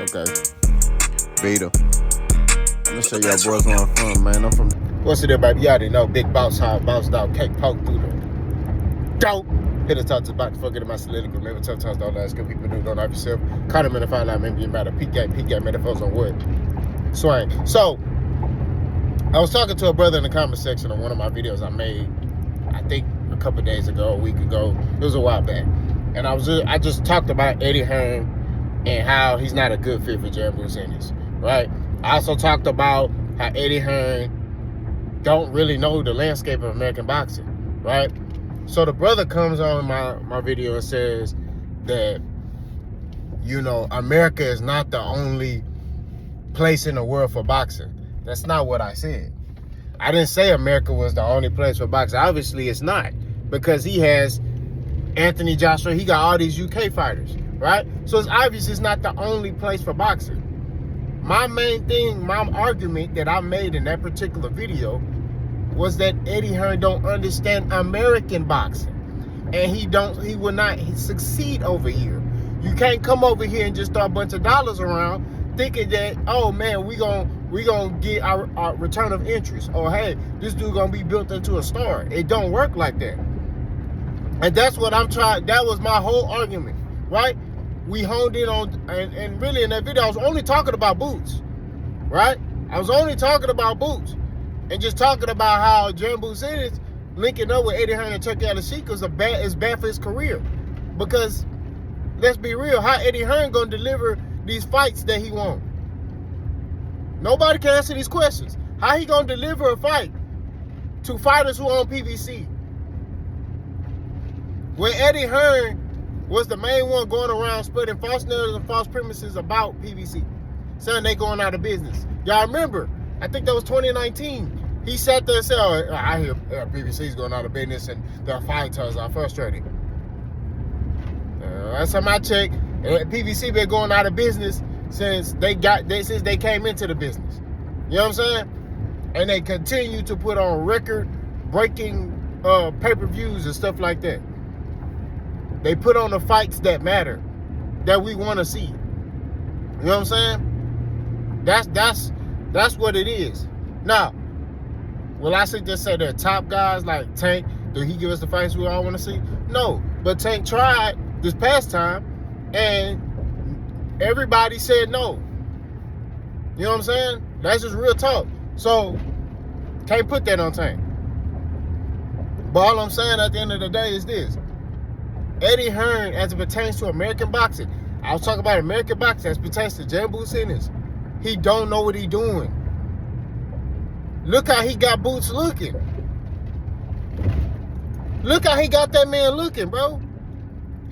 Okay. Vita. I'm gonna show y'all boys where I'm from, man. I'm from. What's it there, baby? You already know. Big bounce hard, bounce dog, cake poke through the dope. Hit us talk about the fucking my soliloquy. Remember, sometimes don't ask good people do. Don't have yourself. Caught him in the find out. Maybe you matter. Peak game metaphors on what? Swing. So, I was talking to a brother in the comment section on one of my videos I made, I think a couple days ago, a week ago. It was a while back. And I just talked about Eddie Hearn and how he's not a good fit for Jaron Enis, right? I also talked about how Eddie Hearn don't really know the landscape of American boxing, right? So the brother comes on my video and says that, America is not the only place in the world for boxing. That's not what I said. I didn't say America was the only place for boxing. Obviously, it's not, because he has Anthony Joshua. He got all these UK fighters, right? So it's obvious it's not the only place for boxing. My main thing, my argument that I made in that particular video was that Eddie Hearn don't understand American boxing, and he will not succeed over here. You can't come over here and just throw a bunch of dollars around thinking that, oh man, we gonna get our return of interest, or hey, this dude gonna be built into a star. It don't work like that. And that's what I'm trying. That was my whole argument, right? We honed in on, and really in that video I was only talking about boots, right? I was only talking about boots. And just talking about how Jaron Enis linking up with Eddie Hearn and Turkey Al-Sheikh is bad for his career. Because, let's be real, how Eddie Hearn gonna deliver these fights that he won? Nobody can answer these questions. How he gonna deliver a fight to fighters who are on PBC? When Eddie Hearn was the main one going around spreading false narratives and false premises about PBC, saying they going out of business. Y'all remember? I think that was 2019. He sat there and said, oh, I hear PBC's going out of business and their fighters are frustrated. Last time I checked, PBC been going out of business since they came into the business. You know what I'm saying? And they continue to put on record-breaking pay-per-views and stuff like that. They put on the fights that matter, that we want to see. You know what I'm saying? That's what it is. Now, will I just say they're top guys like Tank? Did he give us the fights we all want to see? No, but Tank tried this past time, and everybody said no. You know what I'm saying? That's just real talk. So, can't put that on Tank. But all I'm saying at the end of the day is this. Eddie Hearn, as it pertains to American boxing, I was talking about American boxing as it pertains to Jaron Enis. He don't know what he doing. Look how he got Boots looking. Look how he got that man looking, bro.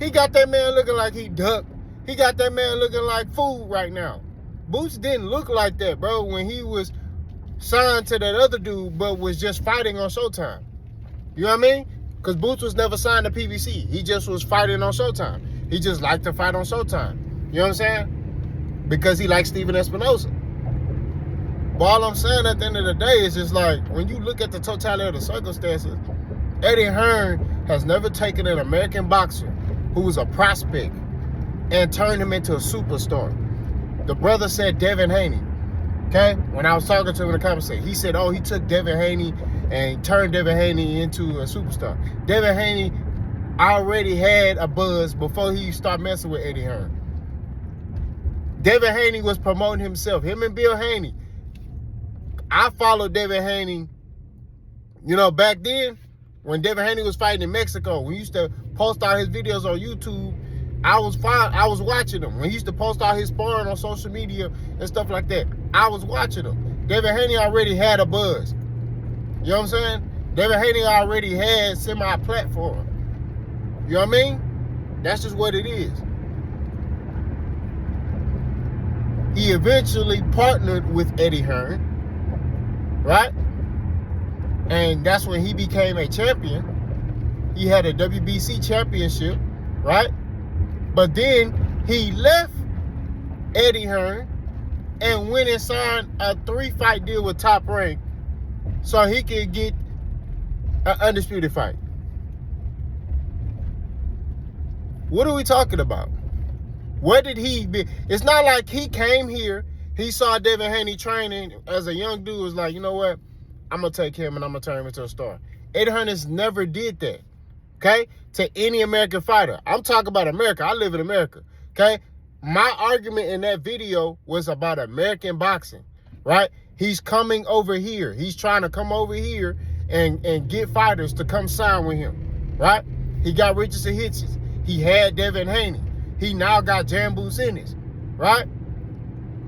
He got that man looking like he ducked. He got that man looking like food right now. Boots didn't look like that, bro, when he was signed to that other dude, but was just fighting on Showtime. You know what I mean? Because Boots was never signed to PBC. He just was fighting on Showtime. He just liked to fight on Showtime. You know what I'm saying? Because he likes Steven Espinosa. But all I'm saying at the end of the day is just like, when you look at the totality of the circumstances, Eddie Hearn has never taken an American boxer who was a prospect and turned him into a superstar. The brother said Devin Haney. Okay? When I was talking to him in the conversation, he said, oh, he took Devin Haney and turned Devin Haney into a superstar. Devin Haney already had a buzz before he started messing with Eddie Hearn. Devin Haney was promoting himself. Him and Bill Haney. I followed Devin Haney, back then, when Devin Haney was fighting in Mexico. When he used to post all his videos on YouTube, I was watching him. When he used to post all his sparring on social media and stuff like that, I was watching him. Devin Haney already had a buzz. You know what I'm saying? Devin Haney already had semi-platform. You know what I mean? That's just what it is. He eventually partnered with Eddie Hearn, right? And that's when he became a champion. He had a WBC championship, right? But then he left Eddie Hearn and went and signed a 3-fight deal with Top Rank so he could get an undisputed fight. What are we talking about? What did he be? It's not like he came here, he saw Devin Haney training as a young dude, was like, you know what? I'm going to take him and I'm going to turn him into a star. Eddie Hearn never did that, okay, to any American fighter. I'm talking about America. I live in America, okay? My argument in that video was about American boxing, right? He's coming over here. He's trying to come over here and get fighters to come sign with him, right? He got Richardson Hitchens. He had Devin Haney. He now got Jaron Enis, right?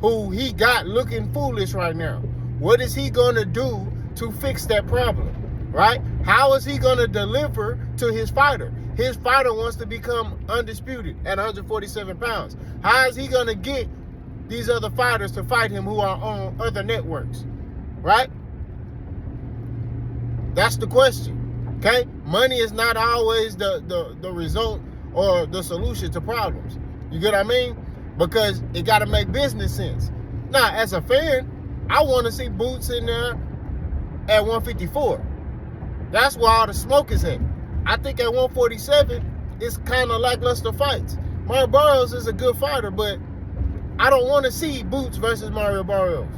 Who he got looking foolish right now. What is he going to do to fix that problem, right? How is he going to deliver to his fighter? His fighter wants to become undisputed at 147 pounds. How is he going to get these other fighters to fight him who are on other networks, right? That's the question, okay? Money is not always the result or the solution to problems. You get what I mean? Because it got to make business sense. Now, as a fan, I want to see Boots in there at 154. That's where all the smoke is at. I think at 147, it's kind of lackluster fights. Mario Barrios is a good fighter, but I don't want to see Boots versus Mario Barrios.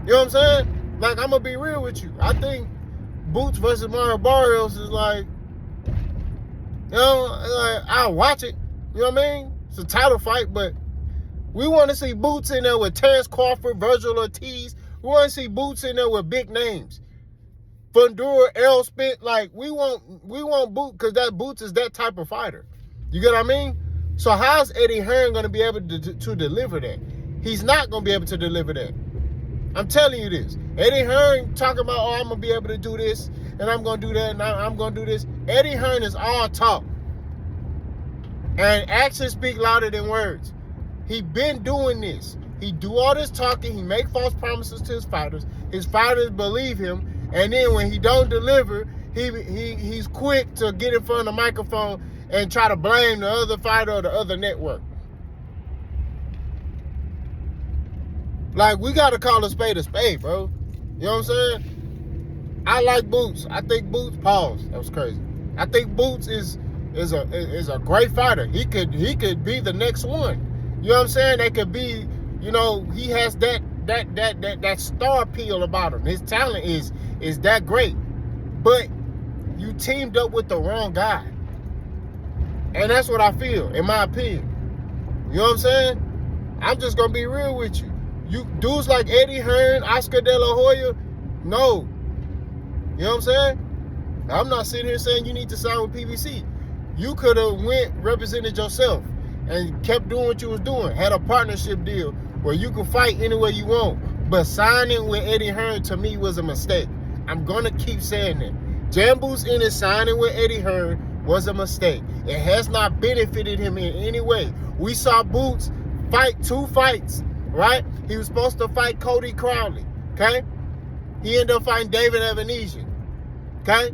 You know what I'm saying? Like, I'm going to be real with you. I think Boots versus Mario Barrios is like, you know, like, I'll watch it. You know what I mean? It's a title fight, but we want to see Boots in there with Terrence Crawford, Virgil Ortiz. We want to see Boots in there with big names. Fundura, Errol Spence, like, we want Boots, because that Boots is that type of fighter. You get what I mean? So how's Eddie Hearn going to be able to deliver that? He's not going to be able to deliver that. I'm telling you this. Eddie Hearn talking about, oh, I'm going to be able to do this, and I'm going to do that, and I'm going to do this. Eddie Hearn is all talk. And actions speak louder than words. He been doing this. He do all this talking. He make false promises to his fighters. His fighters believe him. And then when he don't deliver, he's quick to get in front of the microphone and try to blame the other fighter or the other network. Like, we got to call a spade, bro. You know what I'm saying? I like Boots. I think Boots, pause. That was crazy. I think Boots is a great fighter. He could be the next one. You know what I'm saying? They could be, you know, he has that star appeal about him. His talent is that great. But you teamed up with the wrong guy. And that's what I feel, in my opinion. You know what I'm saying? I'm just going to be real with you. You dudes like Eddie Hearn, Oscar De La Hoya, no. You know what I'm saying? I'm not sitting here saying you need to sign with PBC. You could have represented yourself and kept doing what you was doing. Had a partnership deal where you can fight any way you want. But signing with Eddie Hearn, to me, was a mistake. I'm going to keep saying that. Jaron Enis signing with Eddie Hearn was a mistake. It has not benefited him in any way. We saw Boots fight 2 fights, right? He was supposed to fight Cody Crowley, okay? He ended up fighting David Evanesian, okay?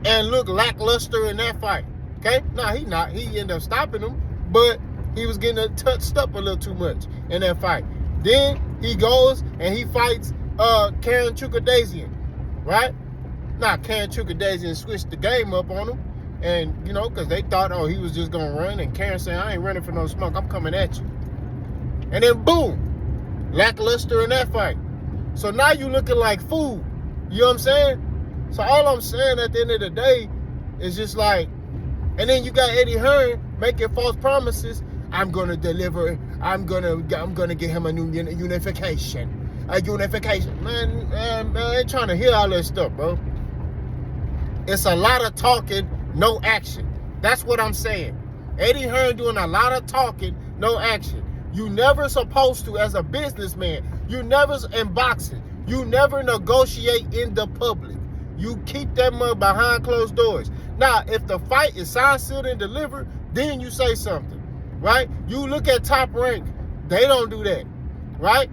And looked lackluster in that fight, okay? No, he not. He ended up stopping him, but he was getting touched up a little too much in that fight. Then he goes and he fights Karen Chukadasian, right? Now, Karen Chukadasian switched the game up on him, and, you know, because they thought, oh, he was just going to run, and Karen said, I ain't running for no smoke. I'm coming at you. And then, boom, lackluster in that fight. So now you looking like food. You know what I'm saying? So all I'm saying at the end of the day is just like, and then you got Eddie Hearn making false promises. I'm gonna deliver. I'm gonna get him a new unification. A unification. Man, I ain't trying to hear all that stuff, bro. It's a lot of talking, no action. That's what I'm saying. Eddie Hearn doing a lot of talking, no action. You never supposed to, as a businessman, you never, in boxing, you never negotiate in the public. You keep that money behind closed doors. Now, if the fight is signed, sealed, and delivered, then you say something, right? You look at Top Rank, they don't do that, right?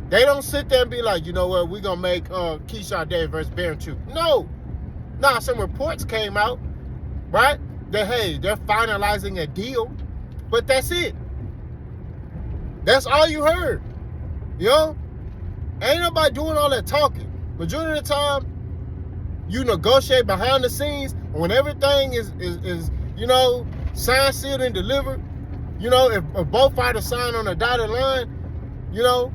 They don't sit there and be like, you know what, we're going to make Keyshawn Davis versus Baranchuk. No. Now, some reports came out, right, that, hey, they're finalizing a deal, but that's it. That's all you heard, you know? Ain't nobody doing all that talking. Majority of the time, you negotiate behind the scenes, when everything is you know, signed, sealed, and delivered, you know, if both fighters sign on a dotted line, you know,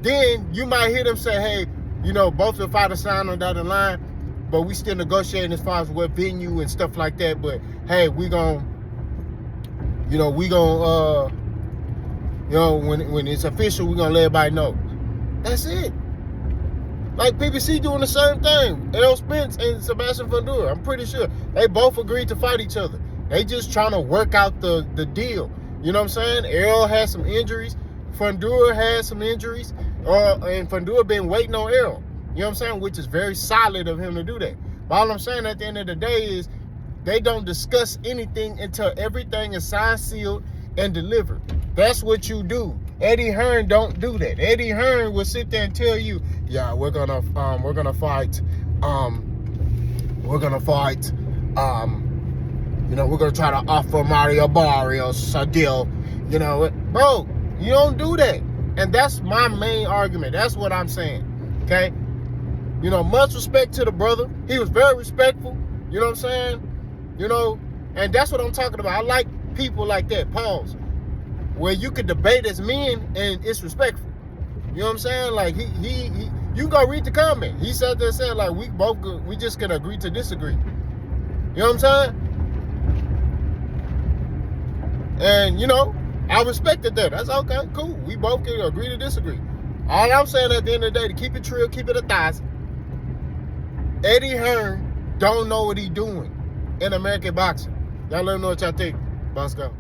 then you might hear them say, hey, you know, both the fighters sign on the dotted line, but we still negotiating as far as what venue and stuff like that. But hey, we gonna, you know, you know, when it's official, we're gonna let everybody know. That's it. Like PBC doing the same thing. Errol Spence and Sebastian Fundora. I'm pretty sure they both agreed to fight each other. They just trying to work out the deal. You know what I'm saying? Errol has some injuries. Fundora has some injuries. And Fundora been waiting on Errol. You know what I'm saying? Which is very solid of him to do that. But all I'm saying at the end of the day is they don't discuss anything until everything is signed, sealed, and delivered. That's what you do. Eddie Hearn don't do that. Eddie Hearn will sit there and tell you, yeah, we're gonna fight, you know, we're gonna try to offer Mario Barrios a deal. You know, bro, you don't do that. And that's my main argument. That's what I'm saying. Okay? You know, much respect to the brother. He was very respectful. You know what I'm saying? You know, and that's what I'm talking about. I like people like that, pause, where you could debate as men and it's respectful. You know what I'm saying? Like you go read the comment. He sat there and said, like, we just gonna agree to disagree. You know what I'm saying? And you know, I respected that. That's okay, cool. We both can agree to disagree. All I'm saying at the end of the day, to keep it real, keep it 1,000. Eddie Hearn don't know what he doing in American boxing. Y'all let me know what y'all think. Let's go.